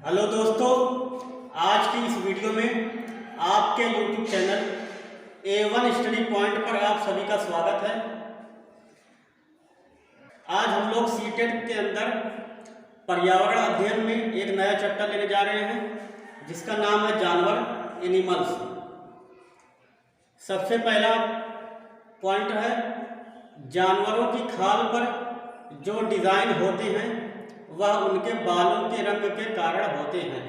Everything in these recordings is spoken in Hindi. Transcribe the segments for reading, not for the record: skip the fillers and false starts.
हेलो दोस्तों, आज की इस वीडियो में आपके YouTube channel A1 study point पर आप सभी का स्वागत है। आज हम लोग सीटेट के अंदर पर्यावरण अध्ययन में एक नया चैप्टर लेने जा रहे हैं जिसका नाम है जानवर, एनिमल्स। सबसे पहला पॉइंट है जानवरों की खाल पर जो डिज़ाइन होते हैं वह उनके बालों के रंग के कारण होते हैं।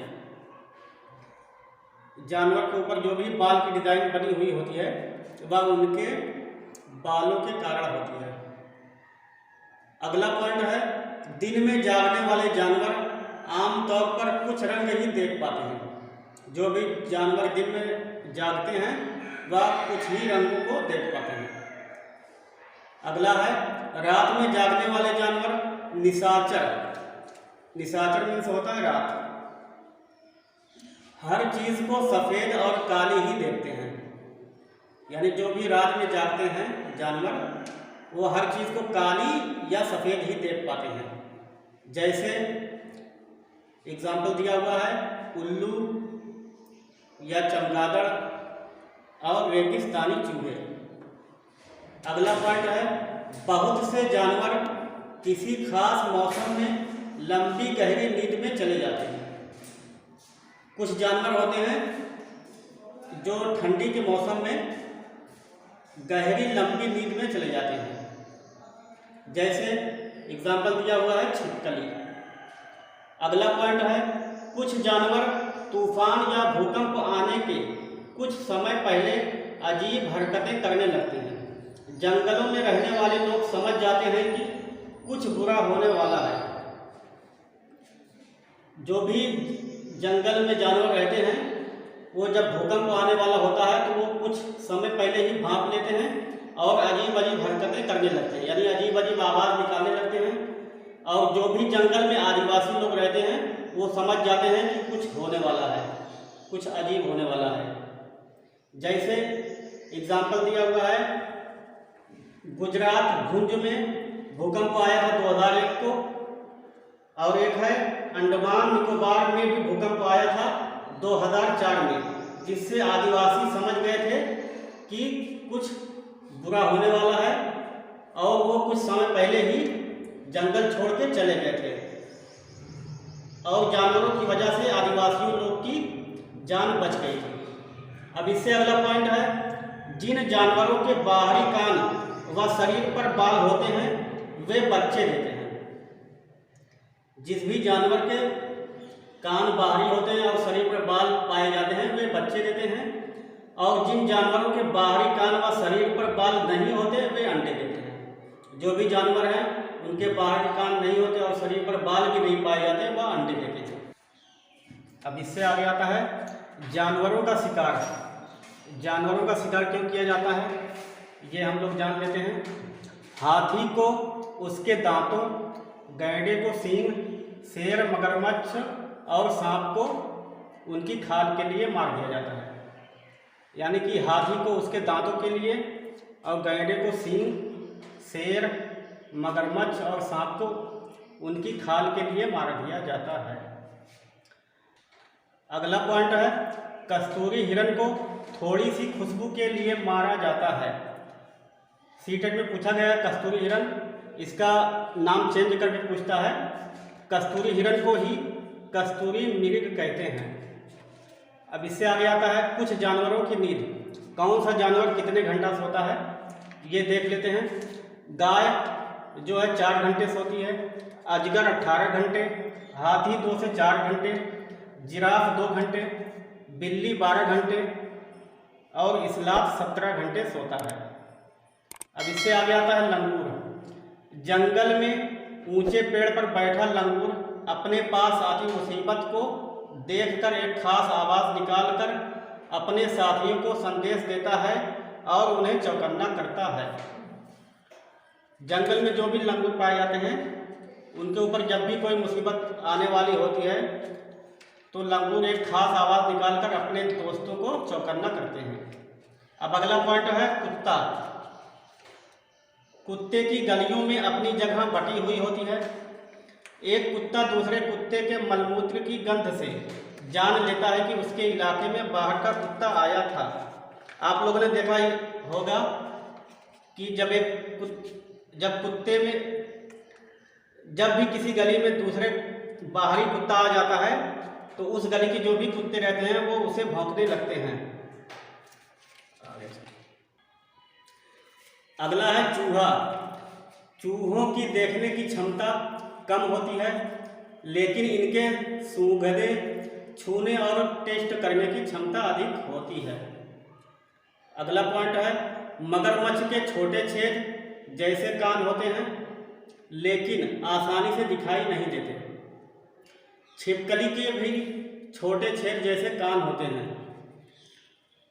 जानवर के ऊपर जो भी बाल की डिज़ाइन बनी हुई होती है वह उनके बालों के कारण होती है। अगला पॉइंट है दिन में जागने वाले जानवर आमतौर पर कुछ रंग ही देख पाते हैं। जो भी जानवर दिन में जागते हैं वह कुछ ही रंगों को देख पाते हैं। अगला है रात में जागने वाले जानवर निशाचर। निशाचर मीन्स होता है रात। हर चीज को सफेद और काली ही देखते हैं, यानी जो भी रात में जागते हैं जानवर वो हर चीज को काली या सफेद ही देख पाते हैं। जैसे एग्जाम्पल दिया हुआ है उल्लू या चमगादड़ और रेगिस्तानी चूहे। अगला पॉइंट है बहुत से जानवर किसी खास मौसम में लंबी गहरी नींद में चले जाते हैं। कुछ जानवर होते हैं जो ठंडी के मौसम में गहरी लंबी नींद में चले जाते हैं। जैसे एग्जाम्पल दिया हुआ है छिपकली। अगला पॉइंट है कुछ जानवर तूफान या भूकंप आने के कुछ समय पहले अजीब हरकतें करने लगते हैं। जंगलों में रहने वाले लोग समझ जाते हैं कि कुछ बुरा होने वाला है। जो भी जंगल में जानवर रहते हैं वो जब भूकंप आने वाला होता है तो वो कुछ समय पहले ही भांप लेते हैं और अजीब अजीब हरकतें करने लगते हैं, यानी अजीब अजीब आवाज़ निकालने लगते हैं। और जो भी जंगल में आदिवासी लोग रहते हैं वो समझ जाते हैं कि कुछ होने वाला है, कुछ अजीब होने वाला है। जैसे एग्जाम्पल दिया हुआ है गुजरात भुज में भूकंप आया था 2001 को, और एक है अंडमान निकोबार में भी भूकंप आया था 2004 में, जिससे आदिवासी समझ गए थे कि कुछ बुरा होने वाला है और वो कुछ समय पहले ही जंगल छोड़ के चले गए थे। और जानवरों की वजह से आदिवासियों लोग की जान बच गई थी। अब इससे अगला पॉइंट है जिन जानवरों के बाहरी कान व शरीर पर बाल होते हैं वे बच्चे देते हैं। जिस भी जानवर के कान बाहरी होते हैं और शरीर पर बाल पाए जाते हैं वे बच्चे देते हैं, और जिन जानवरों के बाहरी कान व शरीर पर बाल नहीं होते वे अंडे देते हैं। जो भी जानवर हैं उनके बाहरी कान नहीं होते और शरीर पर बाल भी नहीं पाए जाते वह अंडे देते हैं। अब इससे आगे आता है जानवरों का शिकार। जानवरों का शिकार क्यों किया जाता है ये हम लोग जान लेते हैं। हाथी को उसके दांतों, गैंडे को सींग, शेर, मगरमच्छ और सांप को उनकी खाल के लिए मार दिया जाता है। यानी कि हाथी को उसके दांतों के लिए और गैंडे को सींग, शेर, मगरमच्छ और सांप को उनकी खाल के लिए मार दिया जाता है। अगला पॉइंट है कस्तूरी हिरण को थोड़ी सी खुशबू के लिए मारा जाता है। सीटेट में पूछा गया कस्तूरी हिरण, इसका नाम चेंज करके पूछता है। कस्तूरी हिरण को ही कस्तूरी मृग कहते हैं। अब इससे आगे आता है कुछ जानवरों की नींद। कौन सा जानवर कितने घंटा सोता है ये देख लेते हैं। गाय जो है 4 घंटे सोती है, अजगर 18 घंटे, हाथी 2 से 4 घंटे, जिराफ 2 घंटे, बिल्ली 12 घंटे और इस्लात 17 घंटे सोता है। अब इससे आगे आता है लंगूर। जंगल में ऊंचे पेड़ पर बैठा लंगूर अपने पास आती मुसीबत को देखकर एक खास आवाज़ निकालकर अपने साथियों को संदेश देता है और उन्हें चौकन्ना करता है। जंगल में जो भी लंगूर पाए जाते हैं उनके ऊपर जब भी कोई मुसीबत आने वाली होती है तो लंगूर एक खास आवाज़ निकालकर अपने दोस्तों को चौकन्ना करते हैं। अब अगला पॉइंट है कुत्ता। कुत्ते की गलियों में अपनी जगह बटी हुई होती है। एक कुत्ता दूसरे कुत्ते के मलमूत्र की गंध से जान लेता है कि उसके इलाके में बाहर का कुत्ता आया था। आप लोगों ने देखा ही होगा कि जब कुत्ते में जब भी किसी गली में दूसरे बाहरी कुत्ता आ जाता है तो उस गली के जो भी कुत्ते रहते हैं वो उसे भौंकने लगते हैं। अगला है चूहा। चूहों की देखने की क्षमता कम होती है, लेकिन इनके सूंघने, छूने और टेस्ट करने की क्षमता अधिक होती है। अगला पॉइंट है मगरमच्छ के छोटे छेद जैसे कान होते हैं, लेकिन आसानी से दिखाई नहीं देते। छिपकली के भी छोटे छेद जैसे कान होते हैं।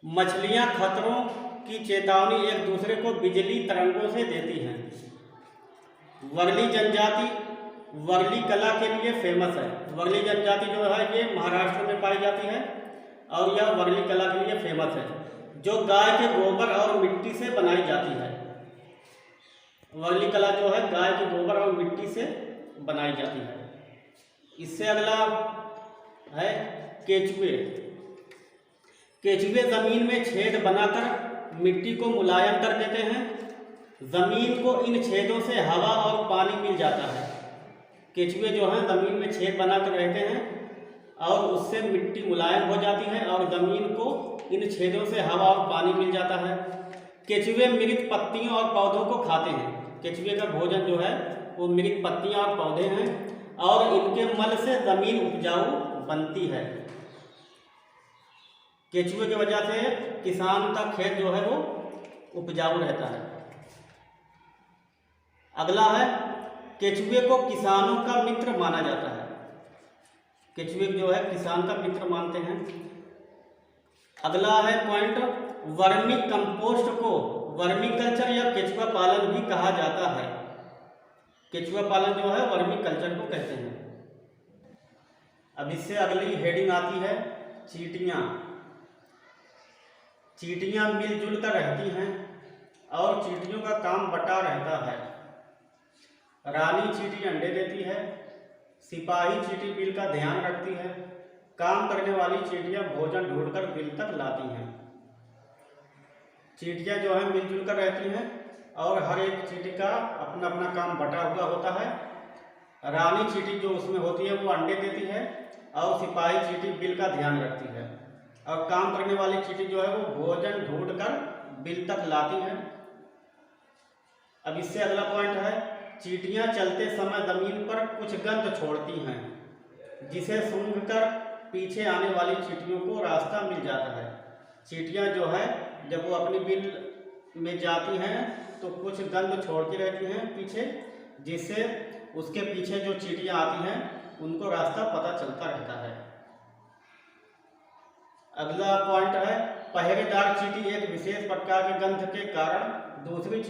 मछलियां खतरों की चेतावनी एक दूसरे को बिजली तरंगों से देती हैं। वर्ली जनजाति वर्ली कला के लिए फेमस है। वर्ली जनजाति जो है ये महाराष्ट्र में पाई जाती है और यह वर्ली कला के लिए फेमस है, जो गाय के गोबर और मिट्टी से बनाई जाती है। वर्ली कला जो है गाय के गोबर और मिट्टी से बनाई जाती है। इससे अगला है केचुए। केचुए जमीन में छेद बनाकर मिट्टी को मुलायम कर देते हैं। जमीन को इन छेदों से हवा और पानी मिल जाता है। केचुए जो हैं जमीन में छेद बनाकर रहते हैं और उससे मिट्टी मुलायम हो जाती है और जमीन को इन छेदों से हवा और पानी मिल जाता है। केचुए मृत पत्तियों और पौधों को खाते हैं। केचुए का भोजन जो है वो मृत पत्तियां और पौधे हैं और इनके मल से जमीन उपजाऊ बनती है। केचुए की वजह से किसान का खेत जो है वो उपजाऊ रहता है। अगला है केचुए को किसानों का मित्र माना जाता है। केचुए जो है किसान का मित्र मानते हैं। अगला है पॉइंट वर्मी कंपोस्ट को वर्मी कल्चर या केचुआ पालन भी कहा जाता है। केचुआ पालन जो है वर्मी कल्चर को कहते हैं। अब इससे अगली हेडिंग आती है चींटियाँ। चींटियाँ मिलजुल कर रहती हैं और चींटियों का काम बटा रहता है। रानी चींटी अंडे देती है। सिपाही चींटी बिल का ध्यान रखती है। काम करने वाली चींटियाँ भोजन ढूंढकर बिल तक लाती हैं। चींटियाँ जो है मिलजुल कर रहती हैं और हर एक चींटी का अपना अपना काम बटा हुआ होता है। रानी चींटी जो उसमें होती है वो अंडे देती है और सिपाही चींटी बिल का ध्यान रखती है और काम करने वाली चींटी जो है वो भोजन ढूंढकर बिल तक लाती है। अब इससे अगला पॉइंट है चींटियाँ चलते समय जमीन पर कुछ गंध छोड़ती हैं, जिसे सूंघकर पीछे आने वाली चींटियों को रास्ता मिल जाता है। चींटियाँ जो है जब वो अपनी बिल में जाती हैं तो कुछ गंध छोड़ती रहती हैं पीछे, जिससे उसके पीछे जो चींटियाँ आती हैं उनको रास्ता पता चलता रहता है। अगला पॉइंट है पहरेदार चींटी एक विशेष प्रकार के गंध के कारण दूसरी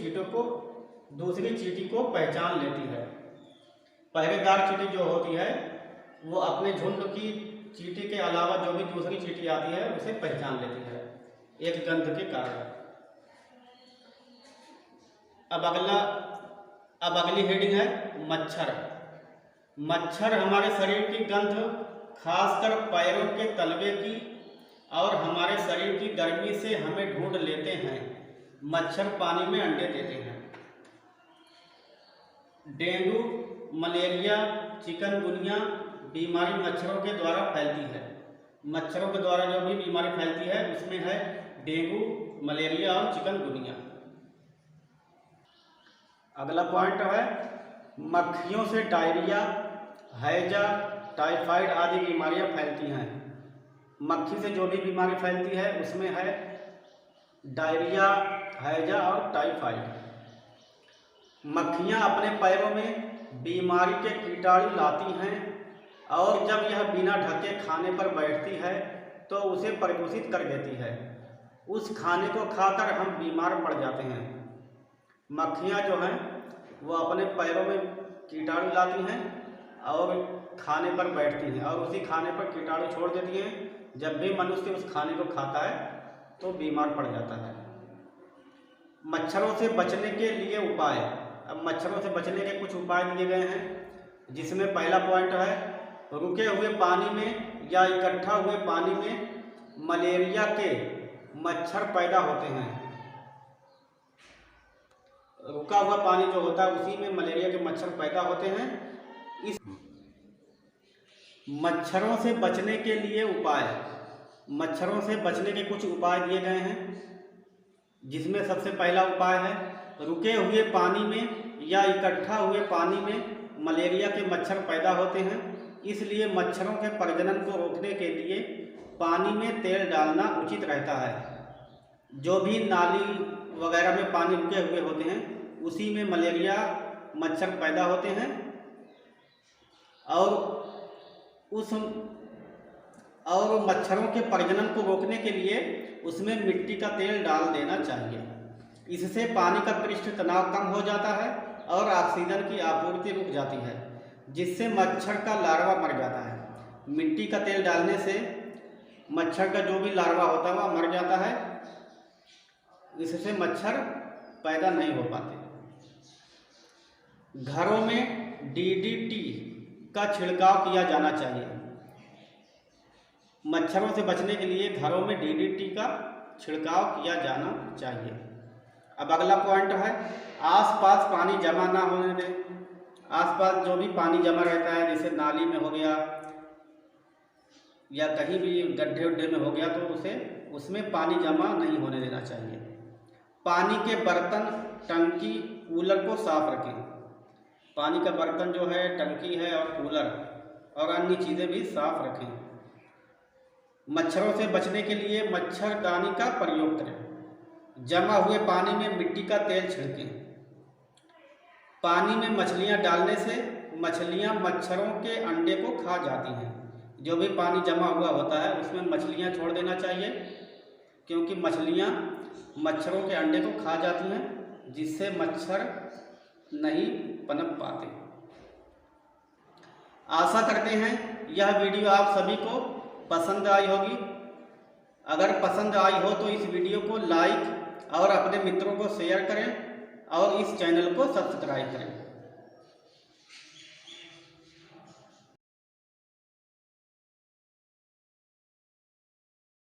चींटी को पहचान लेती है। पहरेदार चींटी जो होती है वो अपने झुंड की चींटी के अलावा जो भी दूसरी चींटी आती है उसे पहचान लेती है एक गंध के कारण। अब अगली हेडिंग है मच्छर। मच्छर हमारे शरीर की गंध, खासकर पैरों के तलवे की और हमारे शरीर की गर्मी से हमें ढूंढ लेते हैं। मच्छर पानी में अंडे देते हैं। डेंगू, मलेरिया, चिकनगुनिया बीमारी मच्छरों के द्वारा फैलती है। मच्छरों के द्वारा जो भी बीमारी फैलती है उसमें है डेंगू, मलेरिया और चिकनगुनिया। अगला पॉइंट है मक्खियों से डायरिया, हैजा, टाइफाइड आदि बीमारियां फैलती हैं। मक्खी से जो भी बीमारी फैलती है उसमें है डायरिया, हैजा और टाइफाइड। मक्खियां अपने पैरों में बीमारी के कीटाणु लाती हैं और जब यह बिना ढके खाने पर बैठती है तो उसे प्रदूषित कर देती है। उस खाने को खाकर हम बीमार पड़ जाते हैं। मक्खियां जो हैं वो अपने पैरों में कीटाणु लाती हैं और खाने पर बैठती हैं और उसी खाने पर कीटाणु छोड़ देती हैं। जब भी मनुष्य उस खाने को खाता है तो बीमार पड़ जाता है। मच्छरों से बचने के लिए उपाय। अब मच्छरों से बचने के कुछ उपाय दिए गए हैं। जिसमें पहला पॉइंट है, रुके हुए पानी में या इकट्ठा हुए पानी में मलेरिया के मच्छर पैदा होते हैं। रुका हुआ पानी जो होता है उसी में मलेरिया के मच्छर पैदा होते हैं। इस मच्छरों से बचने के लिए उपाय, मच्छरों से बचने के कुछ उपाय दिए गए हैं, जिसमें सबसे पहला उपाय है, रुके हुए पानी में या इकट्ठा हुए पानी में मलेरिया के मच्छर पैदा होते हैं, इसलिए मच्छरों के प्रजनन को रोकने के लिए पानी में तेल डालना उचित रहता है। जो भी नाली वगैरह में पानी रुके हुए होते हैं उसी में मलेरिया मच्छर पैदा होते हैं, और मच्छरों के प्रजनन को रोकने के लिए उसमें मिट्टी का तेल डाल देना चाहिए। इससे पानी का पृष्ठ तनाव कम हो जाता है और ऑक्सीजन की आपूर्ति रुक जाती है, जिससे मच्छर का लार्वा मर जाता है। मिट्टी का तेल डालने से मच्छर का जो भी लार्वा होता है वह मर जाता है, इससे मच्छर पैदा नहीं हो पाते। घरों में डीडीटी का छिड़काव किया जाना चाहिए। मच्छरों से बचने के लिए घरों में डीडीटी का छिड़काव किया जाना चाहिए। अब अगला पॉइंट है, आसपास पानी जमा ना होने दें। आसपास जो भी पानी जमा रहता है, जैसे नाली में हो गया या कहीं भी गड्ढे उड्ढे में हो गया, तो उसमें पानी जमा नहीं होने देना चाहिए। पानी के बर्तन, टंकी, कूलर को साफ रखें। पानी का बर्तन जो है, टंकी है और कूलर और अन्य चीज़ें भी साफ रखें। मच्छरों से बचने के लिए मच्छरदानी का प्रयोग करें। जमा हुए पानी में मिट्टी का तेल छिड़कें। पानी में मछलियां डालने से मछलियां मच्छरों के अंडे को खा जाती हैं। जो भी पानी जमा हुआ होता है उसमें मछलियां छोड़ देना चाहिए, क्योंकि मछलियां मच्छरों के अंडे को खा जाती हैं, जिससे मच्छर नहीं पनप पाते। आशा करते हैं यह वीडियो आप सभी को पसंद आई होगी। अगर पसंद आई हो तो इस वीडियो को लाइक और अपने मित्रों को शेयर करें और इस चैनल को सब्सक्राइब करें।